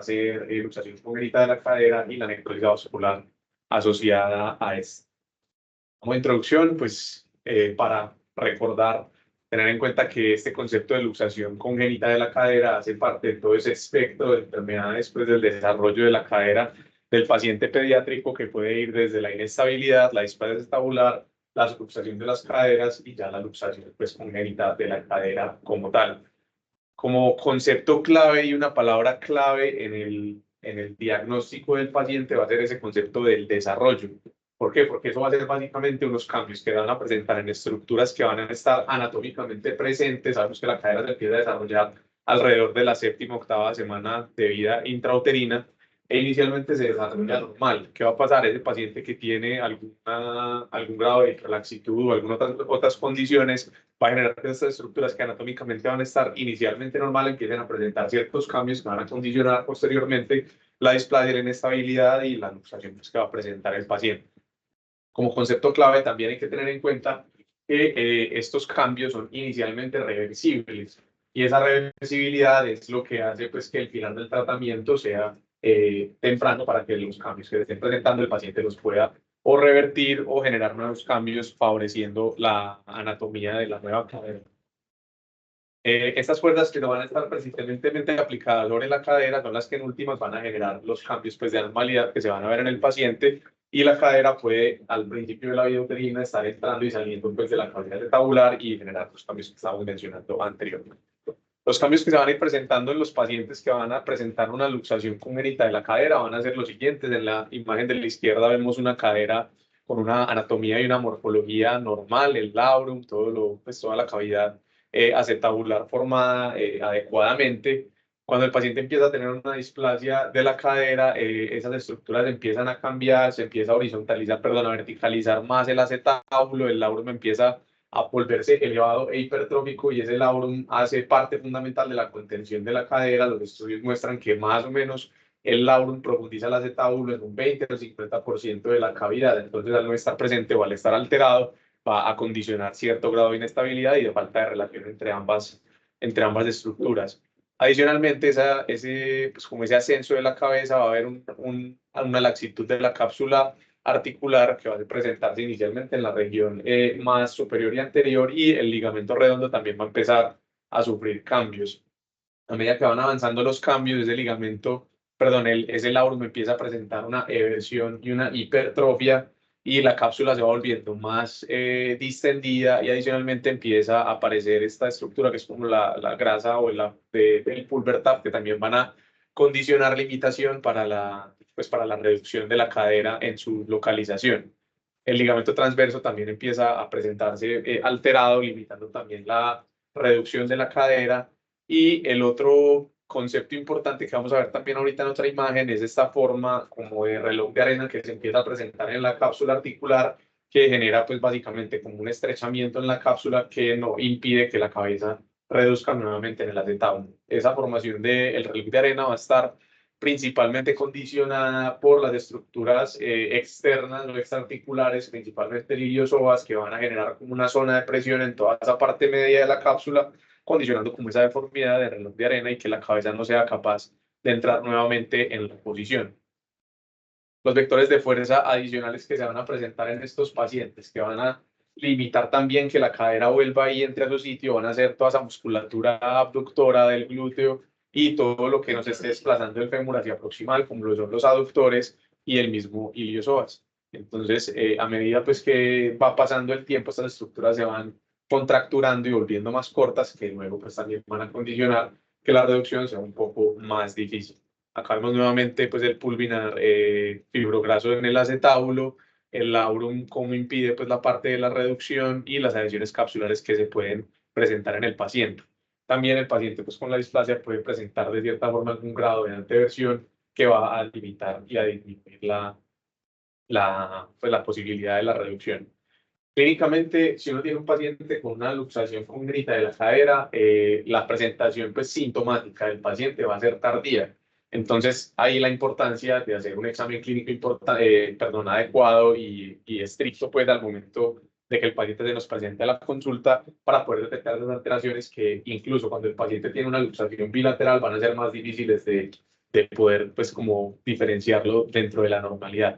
ser luxación congénita de la cadera y la necrosis vascular asociada a esto. Como introducción, pues para recordar, tener en cuenta que este concepto de luxación congénita de la cadera hace parte de todo ese espectro de enfermedades pues, del desarrollo de la cadera del paciente pediátrico, que puede ir desde la inestabilidad, la displasia tabular, la subluxación de las caderas y ya la luxación pues, congénita de la cadera como tal. Como concepto clave y una palabra clave en el diagnóstico del paciente va a ser ese concepto del desarrollo. ¿Por qué? Porque eso va a ser básicamente unos cambios que van a presentar en estructuras que van a estar anatómicamente presentes. Sabemos que la cadera se empieza a desarrollar alrededor de la séptima, octava semana de vida intrauterina e inicialmente se desarrolla normal. ¿Qué va a pasar? Ese paciente que tiene algún grado de hiperlaxitud o algunas otras condiciones va a generar que estas estructuras que anatómicamente van a estar inicialmente normal empiecen a presentar ciertos cambios que van a condicionar posteriormente la displasia, la inestabilidad y la luxación que va a presentar el paciente. Como concepto clave también hay que tener en cuenta que estos cambios son inicialmente reversibles y esa reversibilidad es lo que hace pues, que el final del tratamiento sea temprano para que los cambios que estén presentando el paciente los pueda o revertir o generar nuevos cambios favoreciendo la anatomía de la nueva cadera. Estas fuerzas que no van a estar persistentemente aplicadas sobre la cadera son las que en últimas van a generar los cambios pues, de anormalidad que se van a ver en el paciente y la cadera puede al principio de la vida uterina estar entrando y saliendo pues, de la cavidad tabular y generar los cambios que estábamos mencionando anteriormente. Los cambios que se van a ir presentando en los pacientes que van a presentar una luxación congénita de la cadera van a ser los siguientes. En la imagen de la izquierda vemos una cadera con una anatomía y una morfología normal, el labrum, pues, toda la cavidad acetabular formada adecuadamente. Cuando el paciente empieza a tener una displasia de la cadera, esas estructuras empiezan a cambiar, se empieza a horizontalizar, perdón, a verticalizar más el acetábulo, el labrum empieza a volverse elevado e hipertrófico y ese labrum hace parte fundamental de la contención de la cadera. Los estudios muestran que más o menos el labrum profundiza el acetábulo en un 20 o 50% de la cavidad. Entonces, al no estar presente o al estar alterado, va a condicionar cierto grado de inestabilidad y de falta de relación entre ambas estructuras. Adicionalmente, pues como ese ascenso de la cabeza, va a haber una laxitud de la cápsula articular que va a presentarse inicialmente en la región más superior y anterior y el ligamento redondo también va a empezar a sufrir cambios. A medida que van avanzando los cambios, ese labrum empieza a presentar una eversión y una hipertrofia y la cápsula se va volviendo más distendida y adicionalmente empieza a aparecer esta estructura que es como la grasa o del pulvertap que también van a condicionar limitación para la reducción de la cadera en su localización. El ligamento transverso también empieza a presentarse alterado, limitando también la reducción de la cadera. Y el otro concepto importante que vamos a ver también ahorita en otra imagen es esta forma como de reloj de arena que se empieza a presentar en la cápsula articular, que genera pues básicamente como un estrechamiento en la cápsula que no impide que la cabeza reduzca nuevamente en el acetábulo. Esa formación del reloj de arena va a estar principalmente condicionada por las estructuras externas o extraarticulares, principalmente el iliopsoas, que van a generar como una zona de presión en toda esa parte media de la cápsula, condicionando como esa deformidad del reloj de arena y que la cabeza no sea capaz de entrar nuevamente en la posición. Los vectores de fuerza adicionales que se van a presentar en estos pacientes, que van a limitar también que la cadera vuelva y entre a su sitio, van a ser toda esa musculatura abductora del glúteo y todo lo que nos esté desplazando el fémur hacia proximal, como lo son los aductores y el mismo iliopsoas. Entonces, a medida pues, que va pasando el tiempo, estas estructuras se van contracturando y volviendo más cortas, que luego pues, también van a condicionar que la reducción sea un poco más difícil. Acá vemos nuevamente pues, el pulvinar fibrograso en el acetábulo, el labrum cómo impide pues, la parte de la reducción y las adhesiones capsulares que se pueden presentar en el paciente. También el paciente pues, con la displasia puede presentar de cierta forma algún grado de anteversión que va a limitar y a disminuir la posibilidad de la reducción. Clínicamente, si uno tiene un paciente con una luxación congénita de la cadera, la presentación pues, sintomática del paciente va a ser tardía. Entonces, ahí la importancia de hacer un examen clínico adecuado y estricto pues, al momento de que el paciente se nos presente a la consulta para poder detectar las alteraciones que incluso cuando el paciente tiene una luxación bilateral van a ser más difíciles de poder pues como diferenciarlo dentro de la normalidad.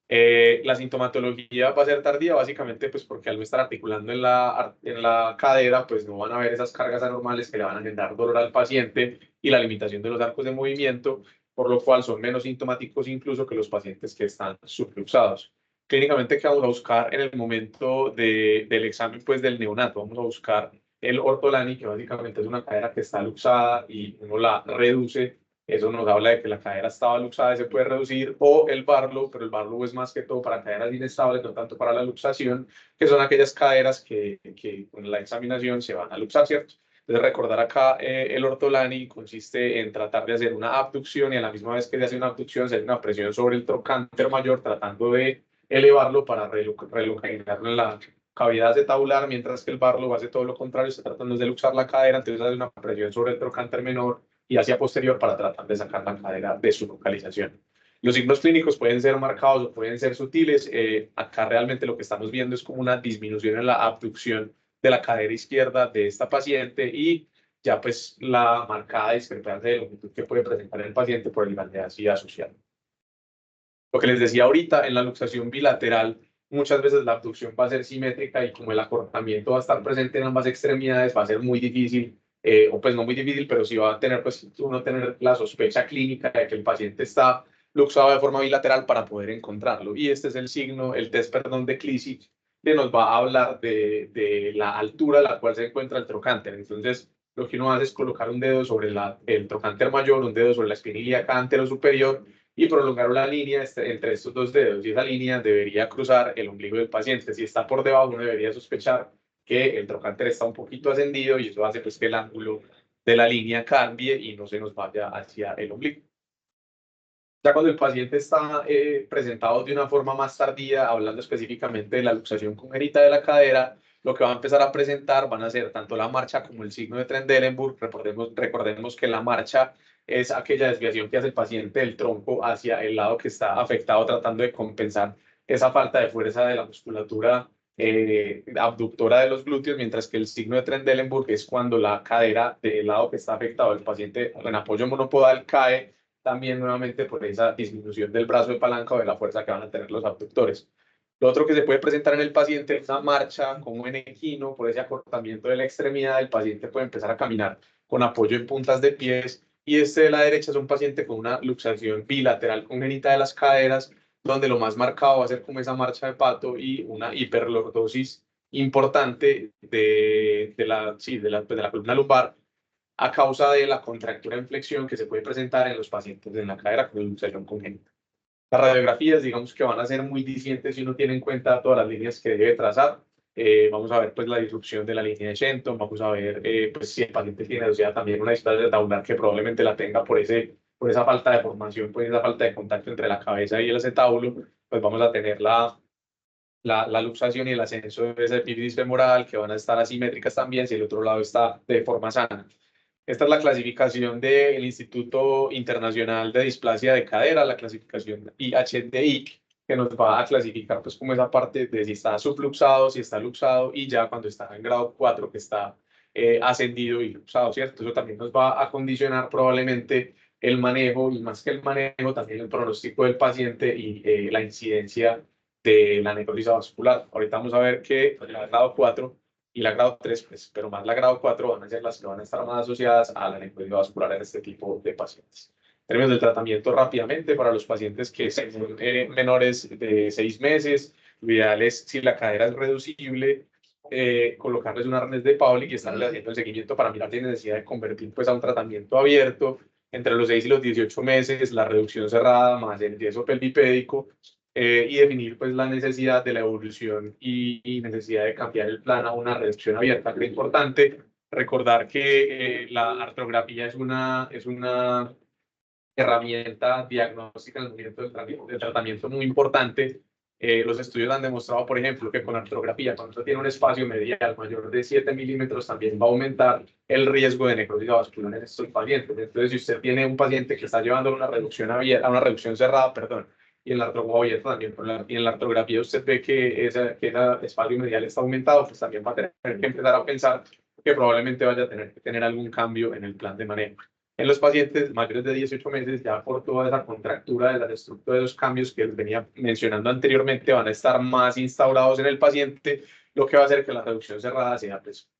La sintomatología va a ser tardía básicamente pues porque al no estar articulando en la cadera pues no van a haber esas cargas anormales que le van a generar dolor al paciente y la limitación de los arcos de movimiento, por lo cual son menos sintomáticos incluso que los pacientes que están subluxados. Clínicamente, ¿qué vamos a buscar en el momento del examen pues del neonato? Vamos a buscar el ortolani, que básicamente es una cadera que está luxada y uno la reduce. Eso nos habla de que la cadera estaba luxada y se puede reducir, o el Barlow, pero el Barlow es más que todo para caderas inestables, no tanto para la luxación, que son aquellas caderas que con la examinación se van a luxar, ¿cierto? Entonces, recordar acá, el ortolani consiste en tratar de hacer una abducción y a la misma vez que se hace una abducción, se hace una presión sobre el trocánter mayor, tratando de elevarlo para relocalizarlo en la cavidad acetabular, mientras que el Barlow hace todo lo contrario, está tratando de luxar la cadera, entonces hace una presión sobre el trocánter menor y hacia posterior para tratar de sacar la cadera de su localización. Los signos clínicos pueden ser marcados o pueden ser sutiles. Acá realmente lo que estamos viendo es como una disminución en la abducción de la cadera izquierda de esta paciente y ya pues la marcada discrepancia de longitud que puede presentar el paciente por el bandea asociado. Lo que les decía ahorita, en la luxación bilateral, muchas veces la abducción va a ser simétrica y como el acortamiento va a estar presente en ambas extremidades, va a ser muy difícil, o pues no muy difícil, pero sí va a tener, pues uno tener la sospecha clínica de que el paciente está luxado de forma bilateral para poder encontrarlo. Y este es el signo, el test, perdón, de Clichy, que nos va a hablar de la altura a la cual se encuentra el trocánter. Entonces, lo que uno hace es colocar un dedo sobre el trocánter mayor, un dedo sobre la espina ilíaca antero superior, y prolongar una línea entre estos dos dedos. Y esa línea debería cruzar el ombligo del paciente. Si está por debajo, uno debería sospechar que el trocánter está un poquito ascendido y eso hace pues, que el ángulo de la línea cambie y no se nos vaya hacia el ombligo. Ya cuando el paciente está presentado de una forma más tardía, hablando específicamente de la luxación congénita de la cadera, lo que va a empezar a presentar van a ser tanto la marcha como el signo de Trendelenburg. Recordemos que la marcha es aquella desviación que hace el paciente del tronco hacia el lado que está afectado, tratando de compensar esa falta de fuerza de la musculatura abductora de los glúteos, mientras que el signo de Trendelenburg es cuando la cadera del lado que está afectado, el paciente en apoyo monopodal cae también nuevamente por esa disminución del brazo de palanca o de la fuerza que van a tener los abductores. Lo otro que se puede presentar en el paciente es una marcha como en equino, por ese acortamiento de la extremidad, el paciente puede empezar a caminar con apoyo en puntas de pies, y este de la derecha es un paciente con una luxación bilateral congénita de las caderas, donde lo más marcado va a ser como esa marcha de pato y una hiperlordosis importante de la columna lumbar, a causa de la contractura en flexión que se puede presentar en los pacientes de la cadera con luxación congénita. Las radiografías, digamos que van a ser muy discientes si uno tiene en cuenta todas las líneas que debe trazar. Vamos a ver pues la disrupción de la línea de Shenton, vamos a ver pues si el paciente tiene asociada también una displasia tabular que probablemente la tenga por esa falta de formación, pues esa falta de contacto entre la cabeza y el acetábulo, pues vamos a tener la luxación y el ascenso de esa epífisis femoral, que van a estar asimétricas también si el otro lado está de forma sana. Esta es la clasificación del Instituto Internacional de Displasia de Cadera, la clasificación IHDI, que nos va a clasificar pues como esa parte de si está subluxado, si está luxado, y ya cuando está en grado 4 que está ascendido y luxado, ¿cierto? Eso también nos va a condicionar probablemente el manejo, y más que el manejo, también el pronóstico del paciente y la incidencia de la necrosis vascular. Ahorita vamos a ver que la grado 4 y la grado 3, pues, pero más la grado 4 van a ser las que van a estar más asociadas a la necrosis vascular en este tipo de pacientes. En términos del tratamiento, rápidamente, para los pacientes que son menores de 6 meses, lo ideal es, si la cadera es reducible, colocarles un arnés de Pauling y estarles haciendo el seguimiento para mirar si hay necesidad de convertir pues, a un tratamiento abierto. Entre los 6 y los 18 meses, la reducción cerrada más el yeso pelvipédico, y definir pues la necesidad de la evolución y necesidad de cambiar el plan a una reducción abierta. Es importante recordar que la artrografía es una herramienta diagnóstica en el momento del tratamiento muy importante. Los estudios han demostrado, por ejemplo, que con artrografía, cuando usted tiene un espacio medial mayor de 7 milímetros, también va a aumentar el riesgo de necrosis vascular en estos pacientes. Entonces, si usted tiene un paciente que está llevando una reducción abierta, a una reducción cerrada, perdón, y en la artrografía también, y en la artrografía usted ve que ese espacio medial está aumentado, pues también va a tener que empezar a pensar que probablemente vaya a tener que tener algún cambio en el plan de manejo. En los pacientes mayores de 18 meses, ya por toda esa contractura de la estructura de los cambios que les venía mencionando anteriormente, van a estar más instaurados en el paciente, lo que va a hacer que la reducción cerrada sea, pues,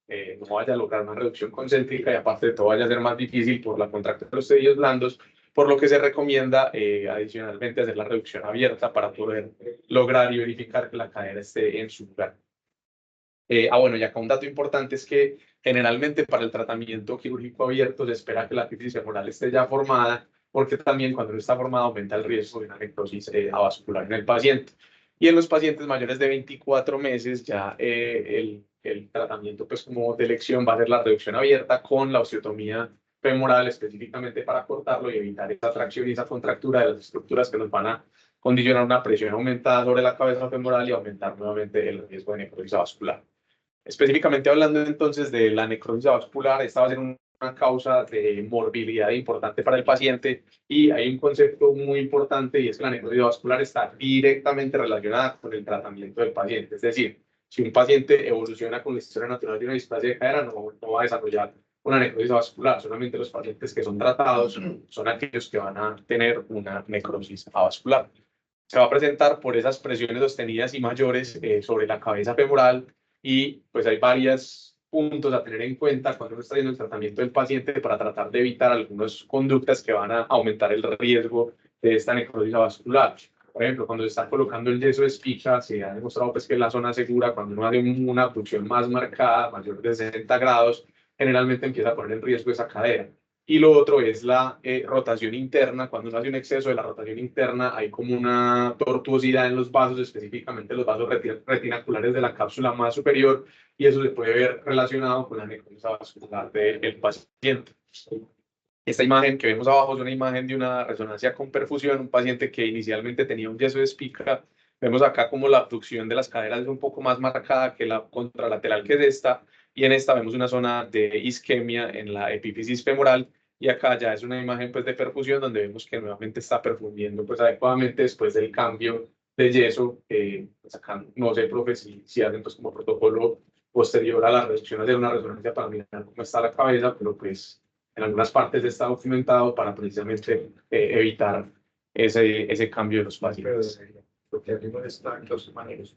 no vaya a lograr una reducción concéntrica y aparte de todo vaya a ser más difícil por la contractura de los tejidos blandos, por lo que se recomienda adicionalmente hacer la reducción abierta para poder lograr y verificar que la cadera esté en su lugar. Bueno, y acá un dato importante es que generalmente para el tratamiento quirúrgico abierto se espera que la epífisis femoral esté ya formada, porque también cuando no está formada aumenta el riesgo de una necrosis avascular en el paciente. Y en los pacientes mayores de 24 meses ya el tratamiento pues como de elección va a ser la reducción abierta con la osteotomía femoral específicamente para cortarlo y evitar esa tracción y esa contractura de las estructuras que nos van a condicionar una presión aumentada sobre la cabeza femoral y aumentar nuevamente el riesgo de necrosis avascular. Específicamente hablando entonces de la necrosis vascular, esta va a ser una causa de morbilidad importante para el paciente y hay un concepto muy importante y es que la necrosis vascular está directamente relacionada con el tratamiento del paciente. Es decir, si un paciente evoluciona con la historia natural de una displasia de cadera, no va a desarrollar una necrosis vascular. Solamente los pacientes que son tratados son aquellos que van a tener una necrosis avascular. Se va a presentar por esas presiones sostenidas y mayores sobre la cabeza femoral y pues hay varios puntos a tener en cuenta cuando uno está haciendo el tratamiento del paciente para tratar de evitar algunas conductas que van a aumentar el riesgo de esta necrosis vascular. Por ejemplo, cuando se está colocando el yeso de espiga, se ha demostrado pues, que es la zona segura, cuando uno hace una abducción más marcada, mayor de 60 grados, generalmente empieza a poner en riesgo esa cadera. Y lo otro es la rotación interna. Cuando uno hace un exceso de la rotación interna, hay como una tortuosidad en los vasos, específicamente los vasos retinaculares de la cápsula más superior, y eso se puede ver relacionado con la necrosis vascular del paciente. Esta imagen que vemos abajo es una imagen de una resonancia con perfusión, un paciente que inicialmente tenía un yeso de espiga. Vemos acá como la abducción de las caderas es un poco más marcada que la contralateral que es esta, y en esta vemos una zona de isquemia en la epífisis femoral, y acá ya es una imagen pues de perfusión donde vemos que nuevamente está perfundiendo pues adecuadamente después del cambio de yeso. Pues acá no sé, profe, si hacen pues como protocolo posterior a la reducción hacer una resonancia para mirar cómo está la cabeza, pero pues en algunas partes está documentado para precisamente evitar ese cambio de los pacientes. Lo que arriba están los manejos.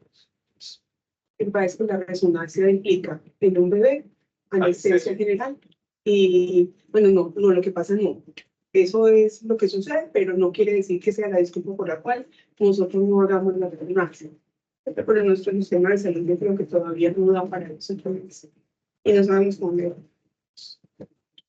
El país con la resonancia implica en un bebé anestesia general y bueno, no, lo que pasa no. Eso es lo que sucede, pero no quiere decir que sea la disculpa por la cual nosotros no hagamos la resonancia. Pero nuestro sistema de salud yo creo que todavía no da para eso y no sabemos cómo.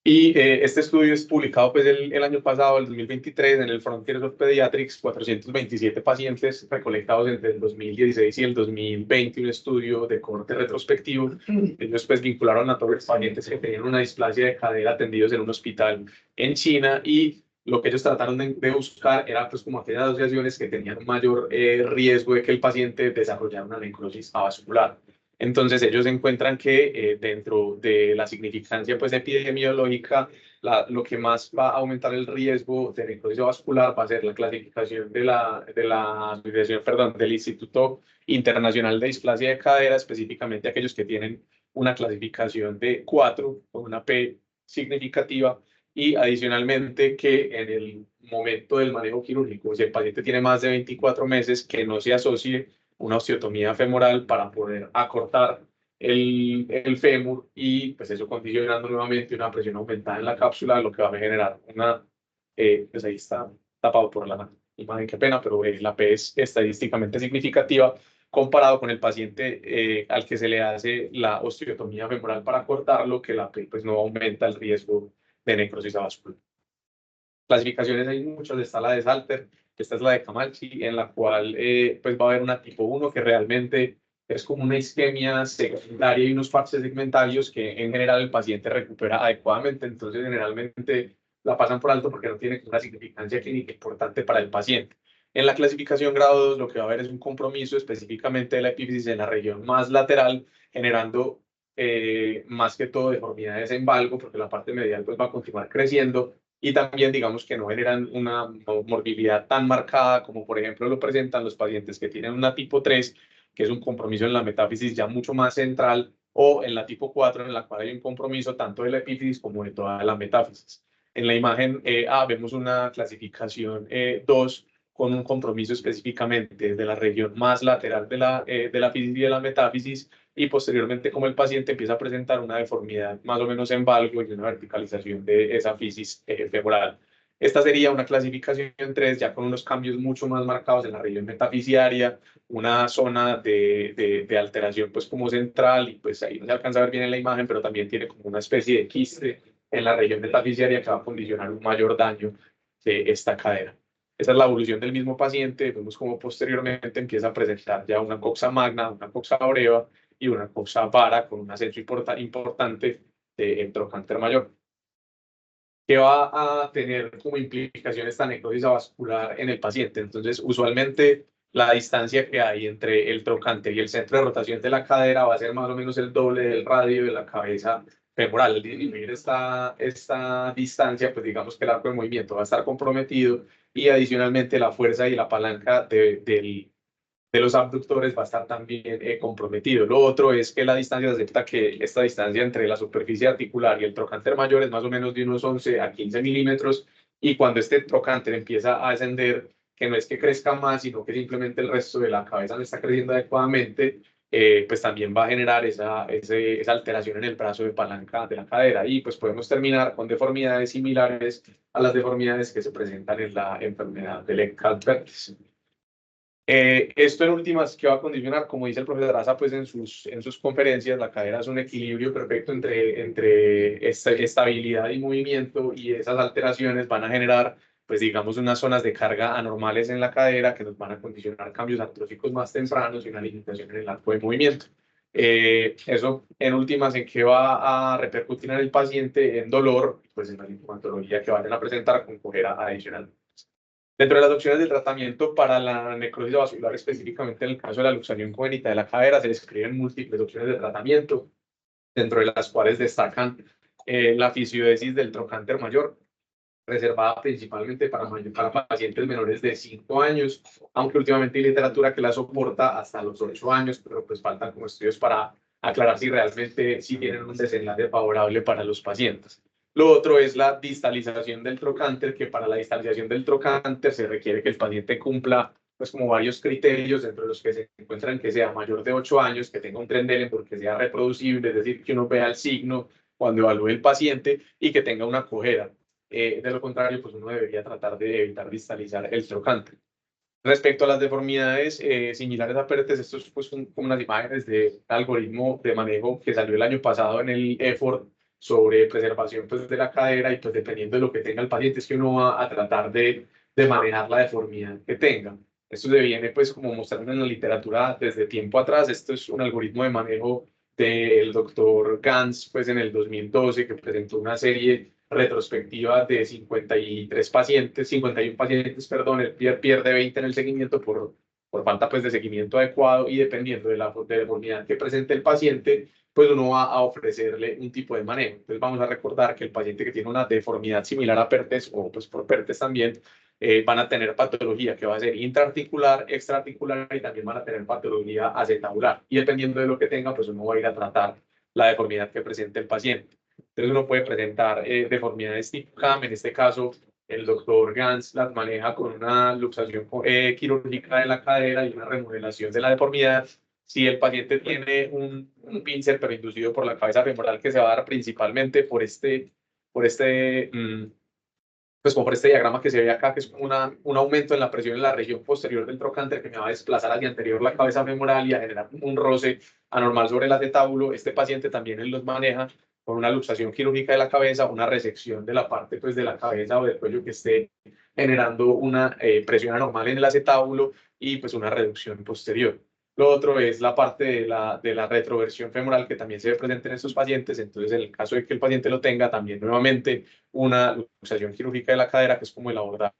Y este estudio es publicado pues, el año pasado, el 2023, en el Frontiers of Pediatrics, 427 pacientes recolectados entre el 2016 y el 2020, un estudio de corte retrospectivo. Ellos pues, vincularon a todos los pacientes que tenían una displasia de cadera atendidos en un hospital en China y lo que ellos trataron de buscar era pues, como aquellas asociaciones que tenían un mayor riesgo de que el paciente desarrollara una necrosis avascular. Entonces ellos encuentran que dentro de la significancia pues, epidemiológica, lo que más va a aumentar el riesgo de necrosis vascular va a ser la clasificación de la asociación, perdón, del Instituto Internacional de Displasia de Cadera, específicamente aquellos que tienen una clasificación de 4 con una P significativa, y adicionalmente que en el momento del manejo quirúrgico, si el paciente tiene más de 24 meses, que no se asocie una osteotomía femoral para poder acortar el fémur y pues eso condicionando nuevamente una presión aumentada en la cápsula, lo que va a generar una, pues ahí está tapado por la imagen, qué pena, pero la P es estadísticamente significativa comparado con el paciente al que se le hace la osteotomía femoral para cortarlo, que la P pues no aumenta el riesgo de necrosis avascular. Clasificaciones hay muchas, está la de Salter, esta es la de Camalchi, en la cual pues va a haber una tipo 1 que realmente es como una isquemia secundaria y unos parches segmentarios que en general el paciente recupera adecuadamente, entonces generalmente la pasan por alto porque no tiene una significancia clínica importante para el paciente. En la clasificación grado 2 lo que va a haber es un compromiso específicamente de la epífisis en la región más lateral, generando más que todo deformidades en valgo, porque la parte medial pues va a continuar creciendo, y también digamos que no generan una morbilidad tan marcada como por ejemplo lo presentan los pacientes que tienen una tipo 3, que es un compromiso en la metáfisis ya mucho más central, o en la tipo 4 en la cual hay un compromiso tanto de la epífisis como de toda la metáfisis. En la imagen A vemos una clasificación 2 con un compromiso específicamente de la región más lateral de la fisis y de la metáfisis, y posteriormente como el paciente empieza a presentar una deformidad más o menos en valgo y una verticalización de esa fisis femoral. Esta sería una clasificación 3 ya con unos cambios mucho más marcados en la región metafisiaria, una zona de alteración pues como central, y pues ahí no se alcanza a ver bien en la imagen, pero también tiene como una especie de quiste en la región metafisiaria que va a condicionar un mayor daño de esta cadera. Esa es la evolución del mismo paciente. Vemos como posteriormente empieza a presentar ya una coxa magna, una coxa breva y una coxa vara con un ascenso importante del trocánter mayor, que va a tener como implicación esta necrosis avascular en el paciente. Entonces, usualmente la distancia que hay entre el trocánter y el centro de rotación de la cadera va a ser más o menos el doble del radio de la cabeza femoral. Al disminuir esta distancia, pues digamos que el arco de movimiento va a estar comprometido, y adicionalmente la fuerza y la palanca de los abductores va a estar también comprometido. Lo otro es que la distancia, se acepta que esta distancia entre la superficie articular y el trocánter mayor es más o menos de unos 11 a 15 milímetros, y cuando este trocánter empieza a ascender, que no es que crezca más, sino que simplemente el resto de la cabeza no está creciendo adecuadamente, pues también va a generar esa alteración en el brazo de palanca de la cadera, y pues podemos terminar con deformidades similares a las deformidades que se presentan en la enfermedad del Eckert-Bertis. Esto en últimas, que va a condicionar, como dice el profesor Asa, pues en sus conferencias, la cadera es un equilibrio perfecto entre estabilidad y movimiento, y esas alteraciones van a generar, pues digamos, unas zonas de carga anormales en la cadera que nos van a condicionar cambios artróficos más tempranos y una limitación en el arco de movimiento. Eso en últimas, ¿en qué va a repercutir en el paciente? En dolor, pues en la sintomatología que vayan a presentar con cojera adicional. Dentro de las opciones de tratamiento para la necrosis vascular, específicamente en el caso de la luxación congénita de la cadera, se describen múltiples opciones de tratamiento, dentro de las cuales destacan la fisiodesis del trocánter mayor, reservada principalmente para pacientes menores de 5 años, aunque últimamente hay literatura que la soporta hasta los 8 años, pero pues faltan como estudios para aclarar si realmente sí tienen un desenlace favorable para los pacientes. Lo otro es la distalización del trocánter, que para la distalización del trocánter se requiere que el paciente cumpla pues como varios criterios, entre los que se encuentran que sea mayor de 8 años, que tenga un Trendelenburg, que sea reproducible, es decir, que uno vea el signo cuando evalúe el paciente, y que tenga una cojera. De lo contrario, pues uno debería tratar de evitar distalizar el trocánter. Respecto a las deformidades similares a PERTES, estos pues, son como unas imágenes de algoritmo de manejo que salió el año pasado en el EFORT sobre preservación pues, de la cadera, y pues dependiendo de lo que tenga el paciente es que uno va a tratar de manejar la deformidad que tenga. Esto se viene pues como mostrando en la literatura desde tiempo atrás. Esto es un algoritmo de manejo del doctor Gans pues en el 2012, que presentó una serie retrospectiva de 53 pacientes, 51 pacientes, perdón. Él pierde 20 en el seguimiento por falta pues de seguimiento adecuado, y dependiendo de la deformidad que presente el paciente, pues uno va a ofrecerle un tipo de manejo. Entonces vamos a recordar que el paciente que tiene una deformidad similar a PERTES, o pues por PERTES también, van a tener patología que va a ser intraarticular, extraarticular, y también van a tener patología acetabular, y dependiendo de lo que tenga, pues uno va a ir a tratar la deformidad que presente el paciente. Entonces uno puede presentar deformidades tipo CAM. En este caso, el doctor Gans las maneja con una luxación quirúrgica de la cadera y una remodelación de la deformidad. Si el paciente tiene un pincer, pero inducido por la cabeza femoral, que se va a dar principalmente pues como por este diagrama que se ve acá, que es como un aumento en la presión en la región posterior del trocánter, que me va a desplazar hacia anterior la cabeza femoral y a generar un roce anormal sobre el acetábulo. Este paciente también él los maneja con una luxación quirúrgica de la cabeza, una resección de la parte pues, de la cabeza o del cuello que esté generando una presión anormal en el acetábulo, y pues una reducción posterior. Lo otro es la parte de la retroversión femoral, que también se ve presente en estos pacientes. Entonces, en el caso de que el paciente lo tenga, también nuevamente una luxación quirúrgica de la cadera, que es como el abordaje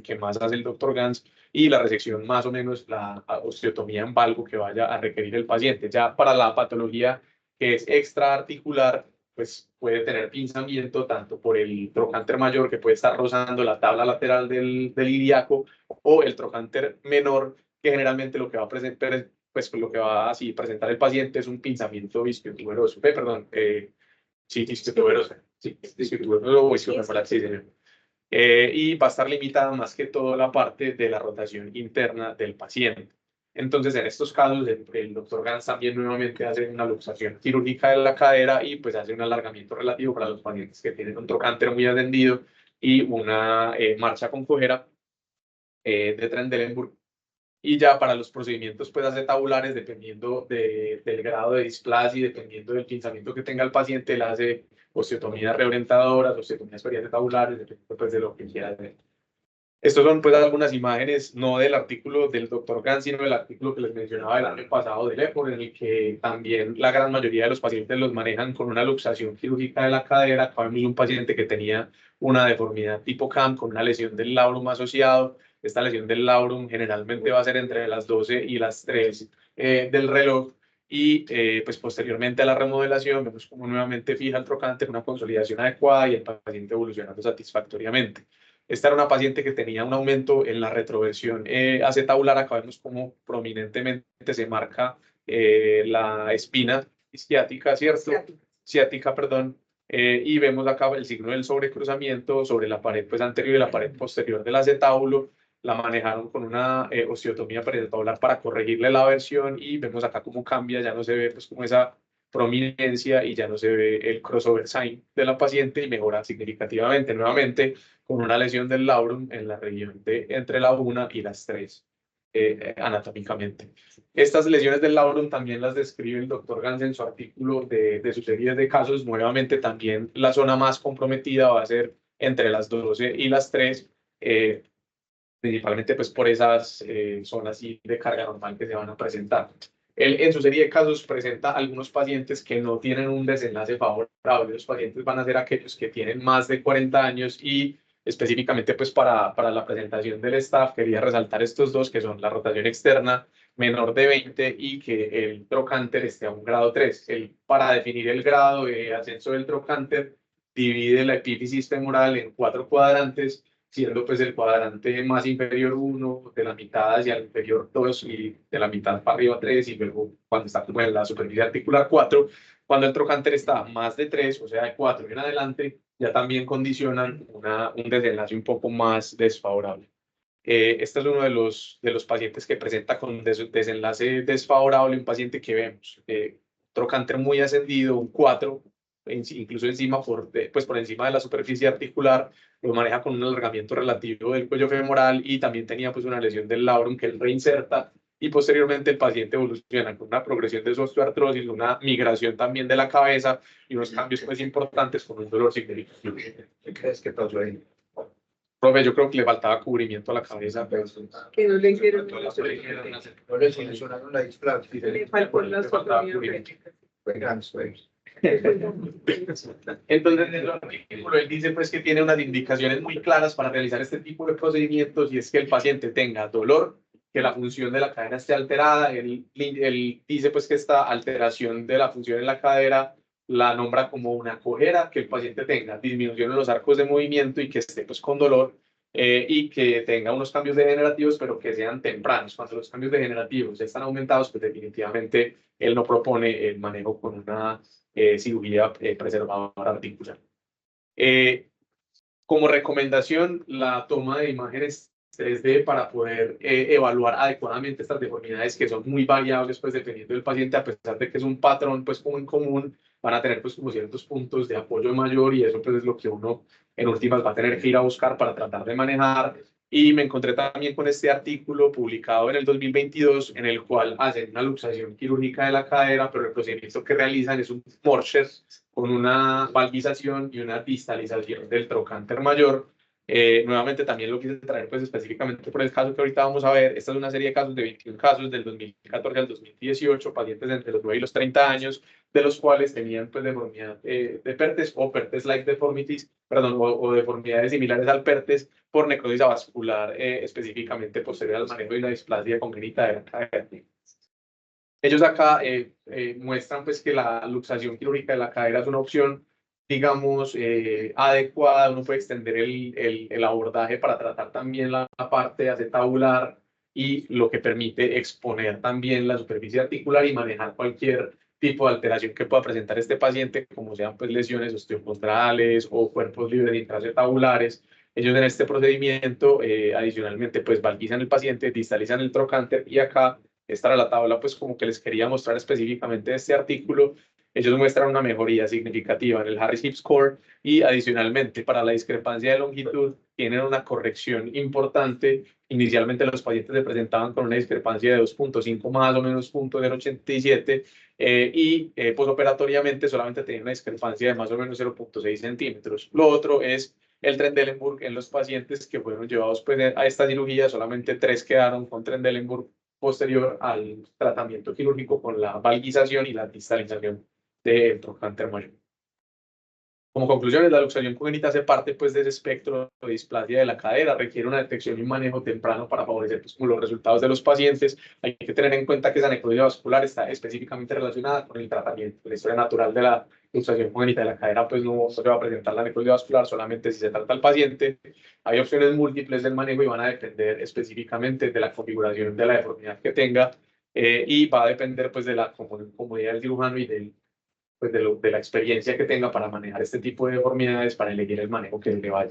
que más hace el doctor Gans, y la resección más o menos la osteotomía en valgo que vaya a requerir el paciente. Ya para la patología que es extraarticular, pues puede tener pinzamiento tanto por el trocánter mayor, que puede estar rozando la tabla lateral del ilíaco, o el trocánter menor, que generalmente lo que va a presentar, pues lo que va a presentar el paciente es un pinzamiento isquiotuberoso, sí, isquiotuberoso. Sí, isquiofemoral, sí, señor. Y va a estar limitada más que todo la parte de la rotación interna del paciente. Entonces, en estos casos, el doctor Gans también nuevamente hace una luxación quirúrgica de la cadera y pues hace un alargamiento relativo para los pacientes que tienen un trocánter muy ascendido y una marcha con cojera de Trendelenburg. Y ya para los procedimientos pues acetaulares, dependiendo del grado de displasia y dependiendo del pinzamiento que tenga el paciente, él hace osteotomías reorientadoras, osteotomías periacetabulares, dependiendo pues de lo que quiera hacer. Estos son pues algunas imágenes, no del artículo del doctor Gans, sino del artículo que les mencionaba el año pasado del EPOR, en el que también la gran mayoría de los pacientes los manejan con una luxación quirúrgica de la cadera. Acá vemos un paciente que tenía una deformidad tipo CAM con una lesión del labrum asociado. Esta lesión del labrum generalmente va a ser entre las 12 y las 3 del reloj. Y pues posteriormente a la remodelación vemos como nuevamente fija el trocánter, una consolidación adecuada y el paciente evolucionando satisfactoriamente. Esta era una paciente que tenía un aumento en la retroversión acetabular. Acá vemos cómo prominentemente se marca la espina isquiática, ¿cierto? Ciática, perdón. Y vemos acá el signo del sobrecruzamiento sobre la pared pues, anterior y la pared posterior del acetábulo. La manejaron con una osteotomía periacetabular para corregirle la versión y vemos acá cómo cambia, ya no se ve pues como esa prominencia y ya no se ve el crossover sign de la paciente y mejora significativamente nuevamente con una lesión del labrum en la región de entre la 1 y las 3 anatómicamente. Estas lesiones del labrum también las describe el doctor Gans en su artículo de su serie de casos. Nuevamente también la zona más comprometida va a ser entre las 12 y las 3, principalmente pues por esas zonas de carga normal que se van a presentar. Él en su serie de casos presenta algunos pacientes que no tienen un desenlace favorable. Los pacientes van a ser aquellos que tienen más de 40 años y específicamente pues para la presentación del staff quería resaltar estos dos que son la rotación externa menor de 20 y que el trocánter esté a un grado 3. Para definir el grado de ascenso del trocánter divide la epífisis femoral en 4 cuadrantes, siendo pues el cuadrante más inferior 1, de la mitad hacia el inferior 2 y de la mitad para arriba 3, y luego cuando está como en la superficie articular 4. Cuando el trocánter está más de 3, o sea de 4 en adelante, ya también condicionan un desenlace un poco más desfavorable. Este es uno de los pacientes que presenta con desenlace desfavorable, un paciente que vemos, trocánter muy ascendido, un 4, incluso encima pues por encima de la superficie articular, lo maneja con un alargamiento relativo del cuello femoral y también tenía pues una lesión del labrum que él reinserta y posteriormente el paciente evoluciona con una progresión de su osteoartrosis, una migración también de la cabeza y unos cambios pues importantes con un dolor significativo. ¿Qué crees que pasó ahí? Profe, yo creo que le faltaba cubrimiento a la cabeza. Que no le hicieron No le solucionaron la displasia. le faltó la Fue Gans, pues. Entonces, en el artículo él dice pues que tiene unas indicaciones muy claras para realizar este tipo de procedimientos y es que el paciente tenga dolor, que la función de la cadera esté alterada. Él dice pues que esta alteración de la función en la cadera la nombra como una cojera, que el paciente tenga disminución en los arcos de movimiento y que esté pues con dolor y que tenga unos cambios degenerativos, pero que sean tempranos. Cuando los cambios degenerativos ya están aumentados, pues definitivamente él no propone el manejo con una cirugía preservadora articular. Como recomendación, la toma de imágenes 3D para poder evaluar adecuadamente estas deformidades que son muy variables pues dependiendo del paciente, a pesar de que es un patrón pues como en común, van a tener pues como ciertos puntos de apoyo mayor y eso pues es lo que uno en últimas va a tener que ir a buscar para tratar de manejar. Y me encontré también con este artículo publicado en el 2022 en el cual hacen una luxación quirúrgica de la cadera, pero el procedimiento que realizan es un Morsher con una valvización y una distalización del trocánter mayor. Nuevamente también lo quise traer pues específicamente por el caso que ahorita vamos a ver. Esta es una serie de casos de 21 casos del 2014 al 2018, pacientes entre los 9 y los 30 años, de los cuales tenían pues deformidad de PERTES o PERTES-like deformities, perdón, o deformidades similares al PERTES por necrosis avascular, específicamente posterior al manejo de una displasia congénita de la cadera. Ellos acá muestran pues que la luxación quirúrgica de la cadera es una opción, digamos, adecuada. Uno puede extender el abordaje para tratar también la parte acetabular y lo que permite exponer también la superficie articular y manejar cualquier tipo de alteración que pueda presentar este paciente, como sean pues lesiones osteocondrales o cuerpos libres de intracetabulares. Ellos en este procedimiento adicionalmente pues valgizan el paciente, distalizan el trocánter y acá esta era la tabla pues como que les quería mostrar específicamente de este artículo. Ellos muestran una mejoría significativa en el Harris Hip Score y adicionalmente para la discrepancia de longitud tienen una corrección importante. Inicialmente los pacientes se presentaban con una discrepancia de 2.5 más o menos 0.087 y posoperatoriamente solamente tenían una discrepancia de más o menos 0.6 centímetros. Lo otro es el Trendelenburg en los pacientes que fueron llevados pues, a esta cirugía, solamente 3 quedaron con Trendelenburg posterior al tratamiento quirúrgico con la valgización y la distalización del trocánter mayor. Como conclusiones, la luxación congénita hace parte pues, de ese espectro de displasia de la cadera, requiere una detección y un manejo temprano para favorecer pues, los resultados de los pacientes. Hay que tener en cuenta que esa necrosis vascular está específicamente relacionada con el tratamiento. La historia natural de la luxación congénita de la cadera pues, no se va a presentar la necrosis vascular solamente si se trata al paciente. Hay opciones múltiples del manejo y van a depender específicamente de la configuración de la deformidad que tenga y va a depender pues, de la comodidad del cirujano y del pues de la experiencia que tenga para manejar este tipo de deformidades, para elegir el manejo que le vaya